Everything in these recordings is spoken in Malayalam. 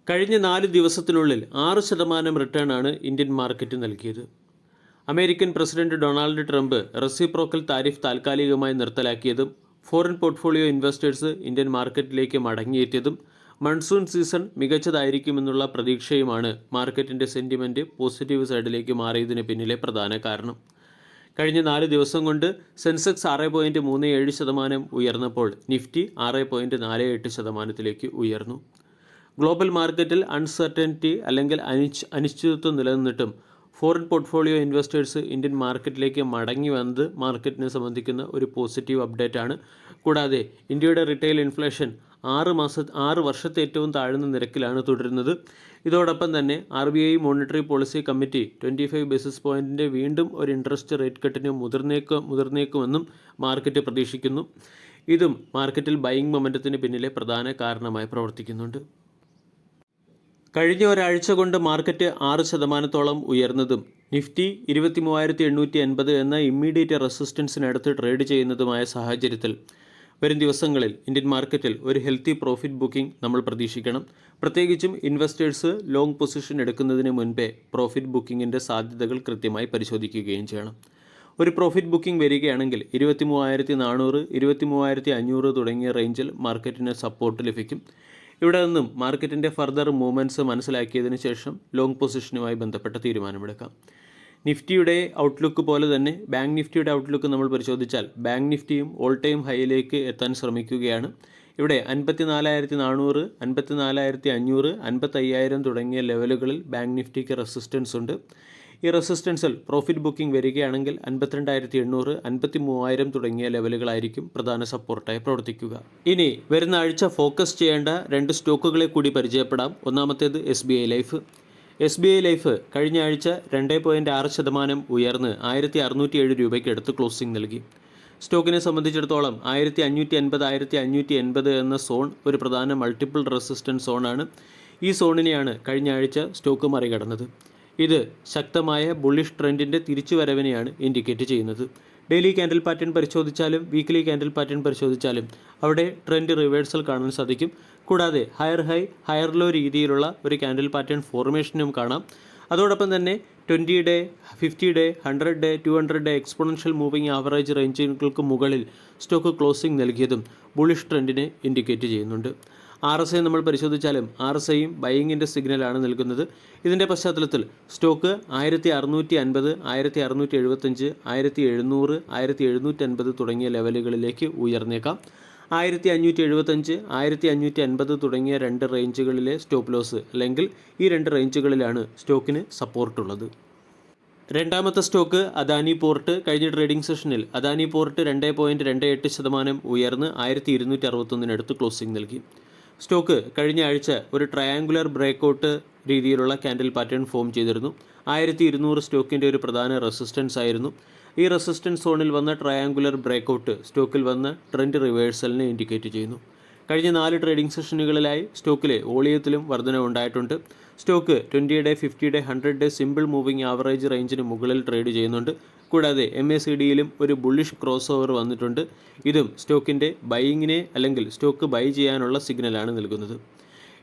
കഴിഞ്ഞ 4 ദിവസത്തിനുള്ളിൽ 6% റിട്ടേണാണ് ഇന്ത്യൻ മാർക്കറ്റ് നൽകിയത്. American president Donald Trump reciprocal tariff താൽക്കാലികമായി നിർത്തലാക്കിയതും ഫോറിൻ പോർട്ട്ഫോളിയോ ഇൻവെസ്റ്റേഴ്സ് ഇന്ത്യൻ മാർക്കറ്റിലേക്ക് മടങ്ങിയെത്തിയതും മൺസൂൺ സീസൺ മികച്ചതായിരിക്കുമെന്നുള്ള പ്രതീക്ഷയുമാണ് മാർക്കറ്റിൻ്റെ സെൻറ്റിമെൻറ്റ് പോസിറ്റീവ് സൈഡിലേക്ക് മാറിയതിന് പിന്നിലെ പ്രധാന കാരണം. കഴിഞ്ഞ 4 ദിവസം കൊണ്ട് സെൻസെക്സ് 6.37% ഉയർന്നപ്പോൾ നിഫ്റ്റി 6.48% ഉയർന്നു. ഗ്ലോബൽ മാർക്കറ്റിൽ അൺസർട്ടനിറ്റി അല്ലെങ്കിൽ അനിശ്ചിതത്വം നിലനിന്നിട്ടും ഫോറിൻ പോർട്ട്ഫോളിയോ ഇൻവെസ്റ്റേഴ്സ് ഇന്ത്യൻ മാർക്കറ്റിലേക്ക് മടങ്ങി വന്നത് മാർക്കറ്റിനെ സംബന്ധിക്കുന്ന ഒരു പോസിറ്റീവ് അപ്ഡേറ്റ് ആണ്. കൂടാതെ ഇന്ത്യയുടെ റിറ്റെയിൽ ഇൻഫ്ലേഷൻ 6 വർഷത്തെ ഏറ്റവും താഴ്ന്ന നിരക്കിലാണ് തുടരുന്നത്. ഇതോടൊപ്പം തന്നെ RBI monetary policy committee 25 basis പോയിൻറ്റിൻ്റെ വീണ്ടും ഒരു ഇൻട്രസ്റ്റ് റേറ്റ് കട്ടിന് മുതിർന്നേക്കുമെന്നും മാർക്കറ്റ് പ്രതീക്ഷിക്കുന്നു. ഇതും മാർക്കറ്റിൽ ബൈയിങ് മൊമെൻറ്റത്തിന് പിന്നിലെ പ്രധാന കാരണമായി പ്രവർത്തിക്കുന്നുണ്ട്. കഴിഞ്ഞ ഒരാഴ്ച കൊണ്ട് മാർക്കറ്റ് 6%-ഓളം ഉയർന്നതും നിഫ്റ്റി 23,880 എന്ന ഇമ്മീഡിയറ്റ് റെസിസ്റ്റൻസിനടുത്ത് ട്രേഡ് ചെയ്യുന്നതുമായ സാഹചര്യത്തിൽ വരും ദിവസങ്ങളിൽ ഇന്ത്യൻ മാർക്കറ്റിൽ ഒരു ഹെൽത്തി പ്രോഫിറ്റ് ബുക്കിംഗ് നമ്മൾ പ്രതീക്ഷിക്കണം. പ്രത്യേകിച്ചും ഇൻവെസ്റ്റേഴ്സ് ലോങ് പൊസിഷൻ എടുക്കുന്നതിന് മുൻപേ പ്രോഫിറ്റ് ബുക്കിങ്ങിൻ്റെ സാധ്യതകൾ കൃത്യമായി പരിശോധിക്കുകയും ചെയ്യണം. ഒരു പ്രോഫിറ്റ് ബുക്കിംഗ് വരികയാണെങ്കിൽ 23,400, 23,500 തുടങ്ങിയ റേഞ്ചിൽ മാർക്കറ്റിന് സപ്പോർട്ട് ലഭിക്കും. ഇവിടെ നിന്നും മാർക്കറ്റിൻ്റെ ഫർദർ മൂവ്മെൻറ്റ്സ് മനസ്സിലാക്കിയതിന് ശേഷം ലോങ് പൊസിഷനുമായി ബന്ധപ്പെട്ട തീരുമാനമെടുക്കാം. നിഫ്റ്റിയുടെ ഔട്ട്ലുക്ക് പോലെ തന്നെ ബാങ്ക് നിഫ്റ്റിയുടെ ഔട്ട്ലുക്ക് നമ്മൾ പരിശോധിച്ചാൽ ബാങ്ക് നിഫ്റ്റിയും ഓൾ ടൈം ഹൈയിലേക്ക് എത്താൻ ശ്രമിക്കുകയാണ്. ഇവിടെ 54,400, 54,500, 55,000 തുടങ്ങിയ ലെവലുകളിൽ ബാങ്ക് നിഫ്റ്റിക്ക് റെസിസ്റ്റൻസ് ഉണ്ട്. ഈ റെസിസ്റ്റൻസിൽ പ്രോഫിറ്റ് ബുക്കിംഗ് വരികയാണെങ്കിൽ 52,800, 53,000 തുടങ്ങിയ ലെവലുകളായിരിക്കും പ്രധാന സപ്പോർട്ടായി പ്രവർത്തിക്കുക. ഇനി വരുന്ന ആഴ്ച ഫോക്കസ് ചെയ്യേണ്ട 2 സ്റ്റോക്കുകളെ കൂടി പരിചയപ്പെടാം. ഒന്നാമത്തേത് SBI ലൈഫ്. SBI ലൈഫ് കഴിഞ്ഞ ആഴ്ച 2.6% ഉയർന്ന് 1,607 രൂപയ്ക്ക് അടുത്ത് ക്ലോസിംഗ് നൽകി. സ്റ്റോക്കിനെ സംബന്ധിച്ചിടത്തോളം 1,550, 1,580 എന്ന സോൺ ഒരു പ്രധാന മൾട്ടിപ്പിൾ റെസിസ്റ്റൻസ് സോണാണ്. ഈ സോണിനെയാണ് കഴിഞ്ഞ ആഴ്ച സ്റ്റോക്ക് മറികടന്നത്. ഇത് ശക്തമായ ബുള്ളിഷ് ട്രെൻഡിൻ്റെ തിരിച്ചുവരവിനെയാണ് ഇൻഡിക്കേറ്റ് ചെയ്യുന്നത്. ഡെയിലി ക്യാൻഡിൽ പാറ്റേൺ പരിശോധിച്ചാലും വീക്ക്ലി ക്യാൻഡിൽ പാറ്റേൺ പരിശോധിച്ചാലും അവിടെ ട്രെൻഡ് റിവേഴ്സൽ കാണാൻ സാധിക്കും. കൂടാതെ ഹയർ ഹൈ ഹയർ ലോ രീതിയിലുള്ള ഒരു ക്യാൻഡിൽ പാറ്റേൺ ഫോർമേഷനും കാണാം. അതോടൊപ്പം തന്നെ 20 day, 50 day, 100 day, 200 day exponential moving average റേഞ്ചുകൾക്ക് മുകളിൽ സ്റ്റോക്ക് ക്ലോസിംഗ് നൽകിയതും ബുള്ളിഷ് ട്രെൻഡിനെ ഇൻഡിക്കേറ്റ് ചെയ്യുന്നുണ്ട്. RSI നമ്മൾ പരിശോധിച്ചാലും RSIയും ബൈയിങ്ങിൻ്റെ സിഗ്നലാണ് നൽകുന്നത്. ഇതിൻ്റെ പശ്ചാത്തലത്തിൽ സ്റ്റോക്ക് 1,650, 1,675, 1,700, 1,750 തുടങ്ങിയ ലെവലുകളിലേക്ക് ഉയർന്നേക്കാം. 1,575, 1,550 തുടങ്ങിയ 2 റേഞ്ചുകളിലെ സ്റ്റോപ്പ് ലോസ് അല്ലെങ്കിൽ ഈ 2 റേഞ്ചുകളിലാണ് സ്റ്റോക്കിന് സപ്പോർട്ടുള്ളത്. രണ്ടാമത്തെ സ്റ്റോക്ക് അദാനി പോർട്ട്. കഴിഞ്ഞ ട്രേഡിംഗ് സെഷനിൽ അദാനി പോർട്ട് 2.28% ഉയർന്ന് 1,261 ക്ലോസിംഗ് നൽകി. സ്റ്റോക്ക് കഴിഞ്ഞ ആഴ്ച ഒരു ട്രയാങ്കുലർ ബ്രേക്കൗട്ട് രീതിയിലുള്ള ക്യാൻഡിൽ പാറ്റേൺ ഫോം ചെയ്തിരുന്നു. 1,200 സ്റ്റോക്കിൻ്റെ ഒരു പ്രധാന റെസിസ്റ്റൻസ് ആയിരുന്നു. ഈ റെസിസ്റ്റൻസ് സോണിൽ വന്ന ട്രയാങ്കുലർ ബ്രേക്കൗട്ട് സ്റ്റോക്കിൽ വന്ന ട്രെൻഡ് റിവേഴ്സലിനെ ഇൻഡിക്കേറ്റ് ചെയ്യുന്നു. കഴിഞ്ഞ 4 ട്രേഡിംഗ് സെഷനുകളിലായി സ്റ്റോക്കിലെ വോളിയത്തിലും വർധനവുണ്ടായിട്ടുണ്ട്. Stock 20 day, 50 day, 100 day simple moving average റേഞ്ചിന് മുകളിൽ ട്രേഡ് ചെയ്യുന്നുണ്ട്. കൂടാതെ MACDയിലും ഒരു ബുള്ളിഷ് ക്രോസ് ഓവർ വന്നിട്ടുണ്ട്. ഇതും സ്റ്റോക്കിൻ്റെ ബൈയിങ്ങിനെ അല്ലെങ്കിൽ സ്റ്റോക്ക് ബൈ ചെയ്യാനുള്ള സിഗ്നലാണ് നൽകുന്നത്.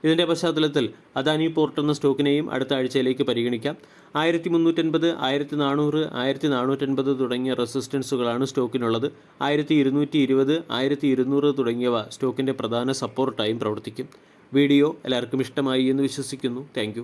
ഇതിൻ്റെ പശ്ചാത്തലത്തിൽ അദാനി പോർട്ട് എന്ന സ്റ്റോക്കിനെയും അടുത്ത ആഴ്ചയിലേക്ക് പരിഗണിക്കാം. 1,350, 1,400, 1,450 തുടങ്ങിയ റെസിസ്റ്റൻസുകളാണ് സ്റ്റോക്കിനുള്ളത്. 1,220, 1,200 തുടങ്ങിയവ സ്റ്റോക്കിൻ്റെ പ്രധാന സപ്പോർട്ടായും പ്രവർത്തിക്കും. വീഡിയോ എല്ലാവർക്കും ഇഷ്ടമായി എന്ന് വിശ്വസിക്കുന്നു. താങ്ക്